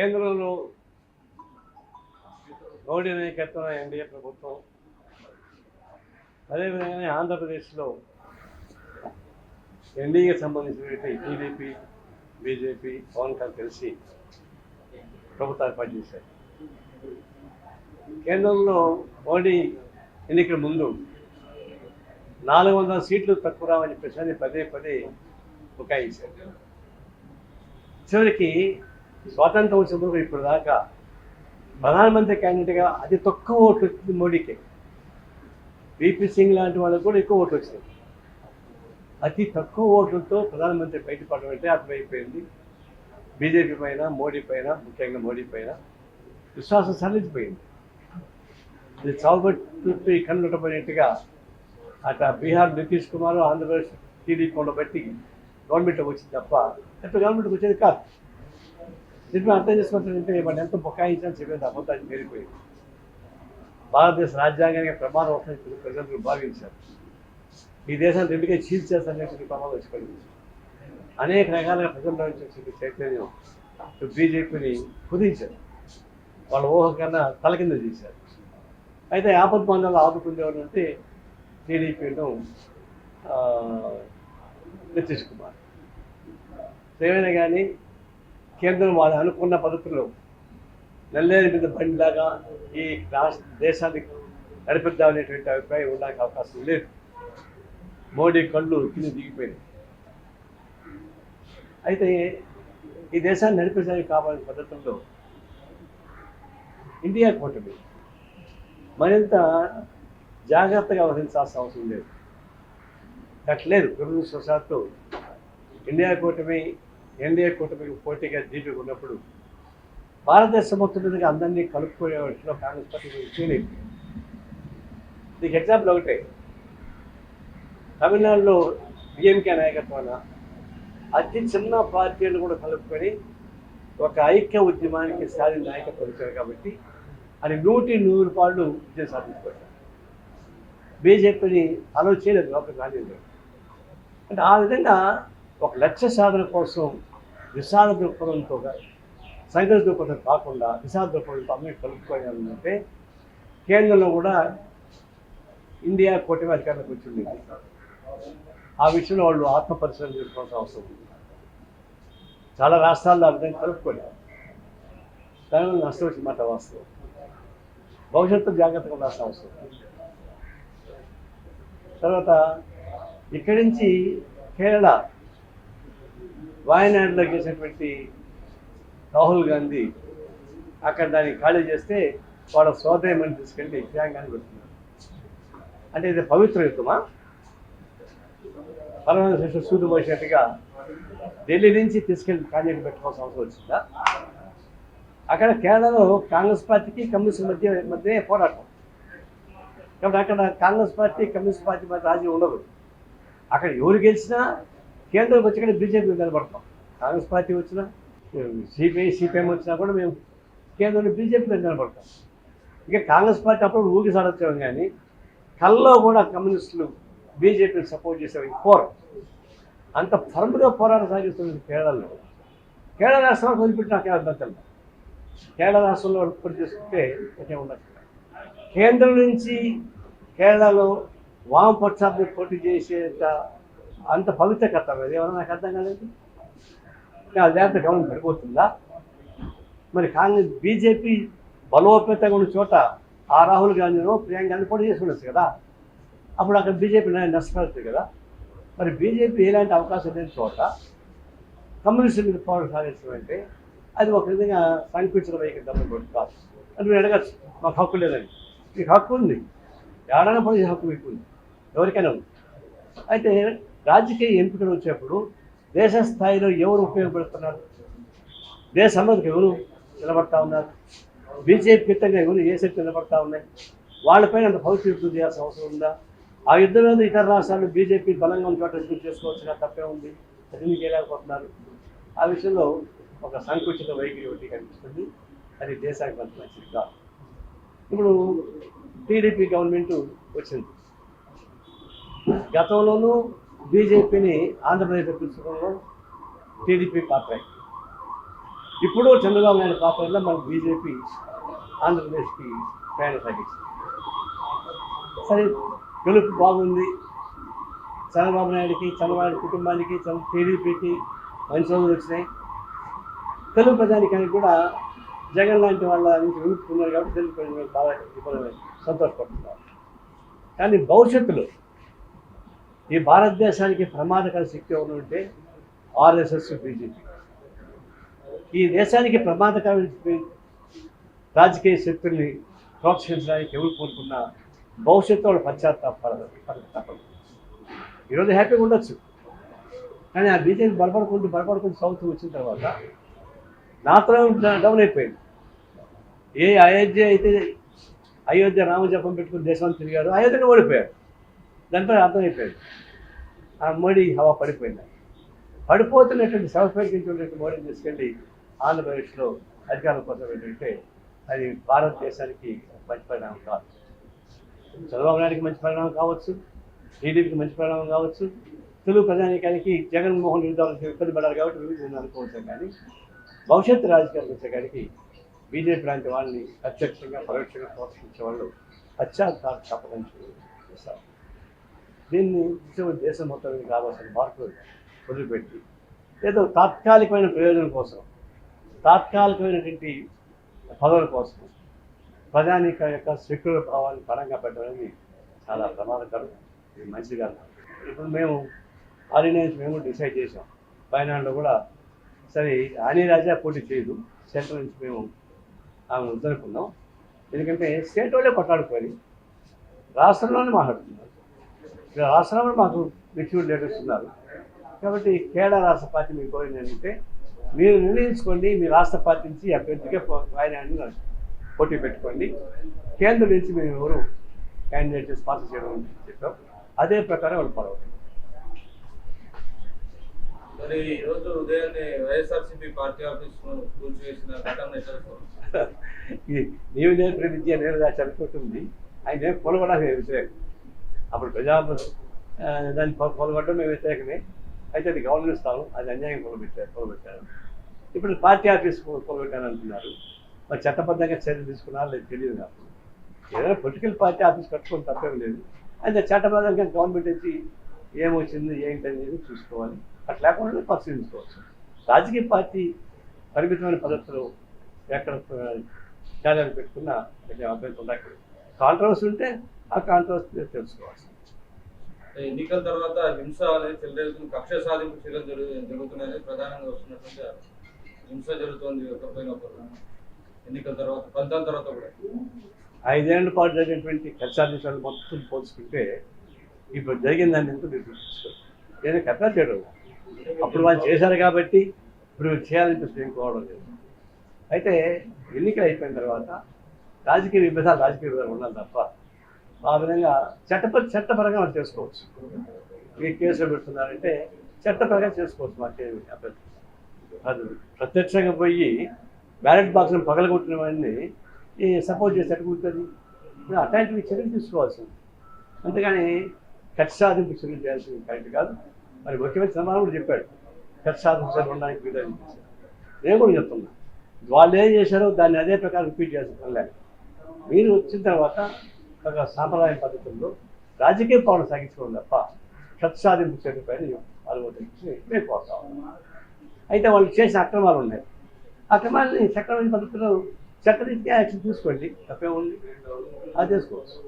కేంద్రంలో మోడీ నాయకత్వం ఎన్డీఏ ప్రభుత్వం, అదేవిధంగానే ఆంధ్రప్రదేశ్లో ఎన్డీఏకి సంబంధించినటువంటి టీడీపీ, బీజేపీ, పవన్ కళ్యాణ్ కలిసి ప్రభుత్వాలు పనిచేశారు. కేంద్రంలో మోడీ ఎన్నికల ముందు 400 సీట్లు తక్కువ రావని చెప్పేసి పదే పదే బుకాయించారు. చివరికి స్వాతంత్రం వచ్చినప్పుడు ఇప్పుడు దాకా ప్రధానమంత్రి క్యాండిడేట్గా అతి తక్కువ ఓట్లు వచ్చింది మోడీకి. వీపీ సింగ్ లాంటి వాళ్ళకు కూడా ఎక్కువ ఓట్లు వచ్చినాయి. అతి తక్కువ ఓట్లతో ప్రధానమంత్రి బయటపడడం అంటే అర్థమైపోయింది. బీజేపీ పైన, మోడీ పైన, ముఖ్యంగా మోడీ పైన విశ్వాసం సడలించిపోయింది. ఇది చావుబట్టి కన్నుటపోయినట్టుగా అట బీహార్ నితీష్ కుమార్, ఆంధ్రప్రదేశ్ టీడీపీ ఉండబట్టి గవర్నమెంట్లోకి వచ్చింది తప్ప ఎప్పుడు గవర్నమెంట్కి వచ్చేది కాదు. దీన్ని అర్థం చేసుకుంటారంటే వాళ్ళు ఎంత బొకాయించాలని చెప్పేది అబద్ధాన్ని పేరిపోయింది. భారతదేశ రాజ్యాంగానికి ప్రమాదం వస్తుంది ప్రజలు భావించారు. ఈ దేశాన్ని రెండుగా చీల్చేస్తానని ప్రమాదం వచ్చి పడింది. అనేక రకాలుగా ప్రజల్లో నుంచి చైతన్యం బీజేపీని కుదించారు. వాళ్ళ ఊహ కన్నా తల కింద చేశారు. అయితే ఆపద్బంధాలు ఆదుకునేవాళ్ళు అంటే టీడీపీలో నితీష్ కుమార్. ఏమైనా కానీ కేంద్రం వాళ్ళు అనుకున్న పద్ధతిలో నల్లేరు మీద బండిలాగా ఈ దేశానికి నడిపిద్దామనేటువంటి అభిప్రాయం ఉండడానికి అవకాశం లేదు. మోడీ కళ్ళు కింద దిగిపోయినాయి. అయితే ఈ దేశాన్ని నడిపించడానికి కావాల్సిన పద్ధతుల్లో ఇండియా కూటమి మరింత జాగ్రత్తగా వహించాల్సిన అవసరం లేదు. అట్లేదు దురదృష్టవశాత్తు ఇండియా కూటమి ఎన్డీఏ కూటమికి పోటీగా జీపీకి ఉన్నప్పుడు భారతదేశం మొత్తం మీదుగా అందరినీ కలుపుకునే విషయంలో కాంగ్రెస్ పార్టీ చేయలేదు. దీనికి ఎగ్జాంపుల్ ఒకటే, తమిళనాడులో డిఎంకే నాయకత్వాన అతి చిన్న పార్టీలు కూడా కలుపుకొని ఒక ఐక్య ఉద్యమానికి సాధిన నాయకత్వం ఇచ్చారు. కాబట్టి అది 100 పాళ్ళు విజయం సాధించుకోవాలి. బీజేపీని అలో చేయలేదు, లోపలికి రాలేదు. అంటే ఆ విధంగా ఒక లక్ష్య సాధన కోసం విశాల దృక్పథంతో, సంఘ దృక్పథం కాకుండా విశాల దృక్పథంతో అందరికీ కలుపుకోవాలంటే కేంద్రంలో కూడా ఇండియా కూటమి అధికారంలోకి వచ్చింది. ఆ విషయంలో వాళ్ళు ఆత్మపరిశీలన చేసుకోవాల్సిన అవసరం ఉంది. చాలా రాష్ట్రాల్లో ఆ విధంగా కలుపుకోలేదు. దానివల్ల నష్టం వచ్చిన మాట వాస్తవం. భవిష్యత్తు జాగ్రత్తగా ఉండాల్సిన అవసరం. తర్వాత ఇక్కడి నుంచి కేరళ వాయనాడులో చేసినటువంటి రాహుల్ గాంధీ అక్కడ దాన్ని ఖాళీ చేస్తే వాళ్ళ సోదరిమని తీసుకెళ్ళి ప్రియాంకాన్ని పెడుతున్నారు. అంటే ఇది పవిత్ర యుద్ధమా? పరమానంద శిష్యుడు సూదు పోసినట్టుగా ఢిల్లీ నుంచి తీసుకెళ్ళి కాంగ్రెస్ పెట్టుకోవాల్సిన అవసరం వచ్చిందా? అక్కడ కేరళలో కాంగ్రెస్ పార్టీకి కమ్యూనిస్ట్ మధ్య పోరాటం. కాబట్టి అక్కడ కాంగ్రెస్ పార్టీ కమ్యూనిస్ట్ పార్టీ మధ్య రాజీ ఉండదు. అక్కడ ఎవరు గెలిచినా కేంద్రంకి వచ్చి బీజేపీ నిలబడతాం. కాంగ్రెస్ పార్టీ వచ్చినా, సిపిఐఎం వచ్చినా కూడా మేము కేంద్రంలో బీజేపీలో నిలబడతాం. ఇక కాంగ్రెస్ పార్టీ అప్పుడు ఊగి సాడొచ్చాం, కానీ కల్లో కూడా కమ్యూనిస్టులు బీజేపీని సపోర్ట్ చేసేవి పోరు. అంత ఫర్మ్గా పోరాటం సాగిస్తుంది కేరళలో. కేరళ రాష్ట్రంలో వదిలిపెట్టిన అభ్యంతరం. కేరళ రాష్ట్రంలో పోటీ చేసుకుంటే కొంచెం ఉండదు. కేంద్రం నుంచి కేరళలో వామపక్షాన్ని పోటీ చేసేంత అంత పవిత్ర కర్తవ్యం ఏమన్నా నాకు అర్థం కాలేదు. అదేంత గమనం పడిపోతుందా? మరి కాంగ్రెస్ బీజేపీ బలోపేతంగా ఉన్న చోట ఆ రాహుల్ గాంధీనో ప్రియాంక గాంధీ పోటీ చేసుకున్నారు కదా. అప్పుడు అక్కడ బీజేపీ నష్టపడుతుంది కదా. మరి బీజేపీ ఎలాంటి అవకాశం లేని చోట కమ్యూనిస్ట్ మీద పోరాటం సాగించడం అంటే అది ఒక విధంగా సంకుచిత వైఖరి దమ్ము కాదు. అని మీరు అడగచ్చు, మాకు హక్కు లేదని. మీకు హక్కు ఉంది, ఏడాది పడే హక్కు మీకు ఉంది, ఎవరికైనా ఉంది. అయితే రాజకీయ ఎంపికలు వచ్చేప్పుడు దేశ స్థాయిలో ఎవరు ఉపయోగపడుతున్నారు, దేశ అభివృద్ధికి ఎవరు నిలబడతా ఉన్నారు, బీజేపీ క్రితంగా ఎవరు ఏ శక్తి నిలబడతా ఉన్నాయి, వాళ్ళపైన అంత భవిష్యత్తు యుద్ధం చేయాల్సిన అవసరం ఉందా? ఆ యుద్ధం మీద ఇతర రాష్ట్రాలు బీజేపీ బలంగా ఉన్న చోట యుద్ధం చేసుకోవచ్చుగా, తప్పే ఉంది. అది మీకు వెళ్ళకపోతున్నారు. ఆ విషయంలో ఒక సంకుచిత వైఖరి ఒకటి కనిపిస్తుంది. అది దేశానికి అంత మంచిది కాదు. ఇప్పుడు టీడీపీ గవర్నమెంట్ వచ్చింది. గతంలోనూ బీజేపీని ఆంధ్రప్రదేశ్ తీసుకోవడంలో టీడీపీ పాత్ర. ఇప్పుడు చంద్రబాబు నాయుడు పాత్రలో మన బీజేపీ ఆంధ్రప్రదేశ్కి ప్రయాణ సాగించింది. సరే, గెలుపు బాగుంది. చంద్రబాబు నాయుడికి, చంద్రబాబు కుటుంబానికి, టీడీపీకి మంచి రోజులు వచ్చినాయి. తెలుగు ప్రజానికానికి కూడా జగన్ లాంటి వాళ్ళ నుంచి విముక్తున్నారు కాబట్టి తెలుగు ప్రజలు బాగా సంతోషపడుతున్నారు. కానీ భవిష్యత్తులో ఈ భారతదేశానికి ప్రమాదకర శక్తి ఎవరు ఉంటే ఆర్ఎస్ఎస్, బీజేపీ. ఈ దేశానికి ప్రమాదకరమైన రాజకీయ శక్తుల్ని ప్రోత్సహించడానికి ఎవరు కోరుకున్నా భవిష్యత్తు వాళ్ళు పశ్చాత్తాపడదు. ఈరోజు హ్యాపీగా ఉండొచ్చు, కానీ ఆ బీజేపీ బలపడుకుంటూ సౌత్ వచ్చిన తర్వాత నాత్రం డౌన్ అయిపోయింది. ఏ అయోధ్య రామజపం పెట్టుకుని దేశాన్ని తిరిగారు, అయోధ్యలో ఓడిపోయారు. దాంతో అర్థమైపోయింది ఆ మోడీ హవా పడిపోయింది. పడిపోతున్నటువంటి సౌపేక్షించినటువంటి మోడీని తీసుకెళ్ళి ఆంధ్రప్రదేశ్లో అధికారం కోసం ఏంటంటే అది భారతదేశానికి మంచి పరిణామం కాదు. చంద్రబాబు నాయుడికి మంచి పరిణామం కావచ్చు, టీడీపీకి మంచి పరిణామం కావచ్చు, తెలుగు ప్రజానీకానికి జగన్మోహన్ రెడ్డి వాళ్ళకి ఇబ్బంది పడారు కాబట్టి నేను అనుకోవచ్చు. కానీ భవిష్యత్తు రాజకీయాలకు వచ్చేకాడికి బీజేపీ లాంటి వాళ్ళని ప్రత్యక్షంగా పరోక్షంగా ప్రోత్సహించే వాళ్ళు పశ్చాత్తాపం చేస్తారు. దీన్ని దేశం మొత్తం మీద కావాల్సిన మార్పులు వదిలిపెట్టి ఏదో తాత్కాలికమైన ప్రయోజనం కోసం, తాత్కాలికమైనటువంటి పదవుల కోసం ప్రజానీక యొక్క సెక్యులర్ భావాన్ని పరంగా పెట్టడానికి చాలా ప్రమాదకరం. ఇది మంచిది కాదు. ఇప్పుడు మేము ఆర్డినెన్స్ మేము డిసైడ్ చేసాం. ఫైనాల్లో కూడా సరే ఆని రాజా పోటీ చేయదు, సెంట్రల్ నుంచి మేము ఆమెను వద్దనుకున్నాం. ఎందుకంటే స్టేట్ వాళ్ళే కొట్లాడుకొని రాష్ట్రంలోనే మాట్లాడుతున్నారు. ఇక్కడ రాష్ట్రంలో మాకు మెచ్యూర్ లీడర్స్ ఉన్నారు కాబట్టి కేరళ రాష్ట్ర పార్టీ మీకు కోరింది ఏంటంటే మీరు నిర్ణయించుకోండి, మీ రాష్ట్ర పార్టీ నుంచి అభ్యర్థిగా ఆయన పోటీ పెట్టుకోండి, కేంద్రం నుంచి మేము ఎవరు క్యాండిడేట్ స్పాన్సర్ చేయడం చెప్పాం. అదే ప్రకారం వాళ్ళు ఫాలో అవుతారు. మరి ఈరోజు ఉదయాన్నే వైఎస్ఆర్సీపీ పార్టీ ఆఫీస్ను కూల్చివేసిన ఘటన నీవు విద్య నేరుగా చదువుకుంటుంది. ఆయన పొలగొడానికి వ్యతిరేకం. అప్పుడు దాన్ని పొలగొట్టడం మేము వ్యతిరేకమే. అయితే అది గవర్నమెంట్ స్థానం, అది అన్యాయం పొలబెట్టారు. ఇప్పుడు పార్టీ ఆఫీస్ పొలబెట్టాను అంటున్నారు. మరి చట్టబద్ధంగా చర్యలు తీసుకున్నారో లేదు తెలియదు నాకు. ఏదైనా పొలిటికల్ పార్టీ ఆఫీస్ కట్టుకొని తప్పేం లేదు. అయితే చట్టబద్ధంగా గవర్నమెంట్ నుంచి ఏమొచ్చింది ఏంటనేది చూసుకోవాలి. అట్లా లేకుండా పరిశీలించుకోవచ్చు. రాజకీయ పార్టీ పరిమితమైన పద్ధతిలో ఎక్కడ కార్యాలు పెట్టుకున్న అభ్యర్థి ఉండకూడదు. కాంట్రవర్సీ ఉంటే ఆ కాంట్రవర్సీ తెలుసుకోవాలి. ఎన్నికల తర్వాత హింస అనేది చెల్లెలుతుంది, కక్ష సాధింపు చర్యలు జరుగుతున్నాయని ప్రధానంగా వస్తున్నటువంటి హింస జరుగుతుంది. ఎన్నికల తర్వాత ఫలితాల తర్వాత కూడా 5 ఏళ్ల పాటు జరిగినటువంటి కక్షాధికారులు మొత్తం పోల్చుకుంటే ఇప్పుడు జరిగిందని ఎంత మీరు చూసుకోవాలి. ఏదైనా కథ చేయడం అప్పుడు వాళ్ళు చేశారు కాబట్టి ఇప్పుడు చేయాలనిపిస్తుంది ఇంకోవడం లేదు. అయితే ఎన్నికలు అయిపోయిన తర్వాత రాజకీయ విభేదాలు ఉండాలి తప్ప ఆ విధంగా చట్టపరంగా వాళ్ళు చేసుకోవచ్చు. మీరు కేసులు పెడుతున్నారంటే చట్టపరంగా చేసుకోవచ్చు. మాకేమి అభ్యర్థి అది ప్రత్యక్షంగా పోయి బ్యాలెట్ బాక్స్ని పగలగొట్టిన వాడిని సపోర్ట్ చేసి ఎట్టుకుంటుంది. అట్లాంటివి చర్యలు తీసుకోవాల్సింది. అంతేగాని కక్ష సాధింపు చర్యలు చేయాల్సింది కరెక్ట్ కాదు. మరి ముఖ్యమంత్రి చంద్రబాబు కూడా చెప్పాడు కక్ష సాధింపు చర్యలు ఉండడానికి వీలని. నేను కూడా చెప్తున్నా, వాళ్ళు ఏం చేశారో దాన్ని అదే ప్రకారం రిపీట్ చేసిన లేదు. మీరు వచ్చిన తర్వాత ఒక సాంప్రదాయ పద్ధతుల్లో రాజకీయ పాలన సాగించుకోవడం తప్ప కక్ష సాధింపు చర్యలపైన పాల్గొట్టి మేము కోరుతాం. అయితే వాళ్ళు చేసిన అక్రమాలు ఉన్నాయి. అక్రమాలని చట్టమైన పద్ధతిలో చట్టరీత్యా యాక్షన్ తీసుకోండి, తప్పేముంది, అది చేసుకోవచ్చు.